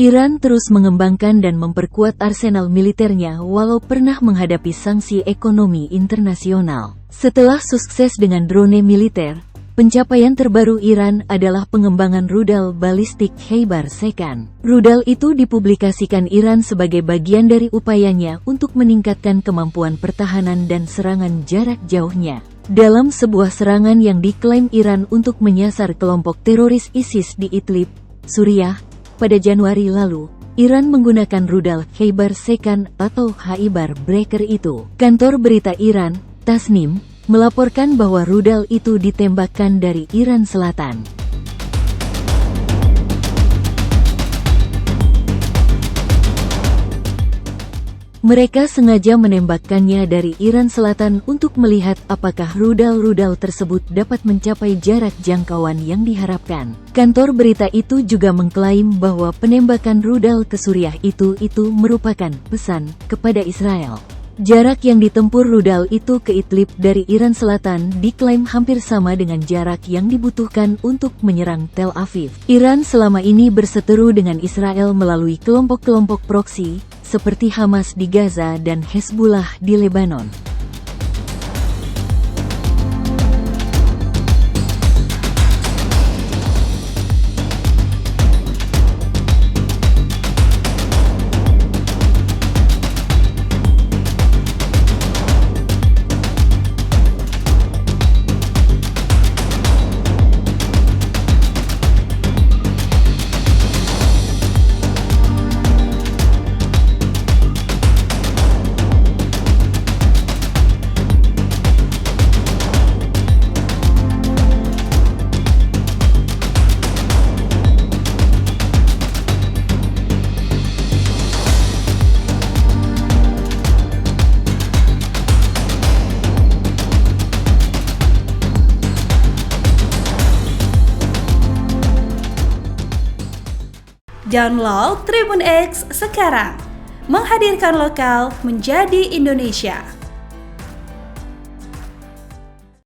Iran terus mengembangkan dan memperkuat arsenal militernya walau pernah menghadapi sanksi ekonomi internasional. Setelah sukses dengan drone militer, pencapaian terbaru Iran adalah pengembangan rudal balistik Kheibar-Shekan. Rudal itu dipublikasikan Iran sebagai bagian dari upayanya untuk meningkatkan kemampuan pertahanan dan serangan jarak jauhnya. Dalam sebuah serangan yang diklaim Iran untuk menyasar kelompok teroris ISIS di Idlib, Suriah, pada Januari lalu, Iran menggunakan rudal Kheibar-Shekan atau Khaibar Breaker itu. Kantor berita Iran, Tasnim, melaporkan bahwa rudal itu ditembakkan dari Iran Selatan. Mereka sengaja menembakkannya dari Iran Selatan untuk melihat apakah rudal-rudal tersebut dapat mencapai jarak jangkauan yang diharapkan. Kantor berita itu juga mengklaim bahwa penembakan rudal ke Suriah itu merupakan pesan kepada Israel. Jarak yang ditempuh rudal itu ke Idlib dari Iran Selatan diklaim hampir sama dengan jarak yang dibutuhkan untuk menyerang Tel Aviv. Iran selama ini berseteru dengan Israel melalui kelompok-kelompok proksi, seperti Hamas di Gaza dan Hezbollah di Lebanon. Download Tribun X sekarang, menghadirkan lokal menjadi Indonesia.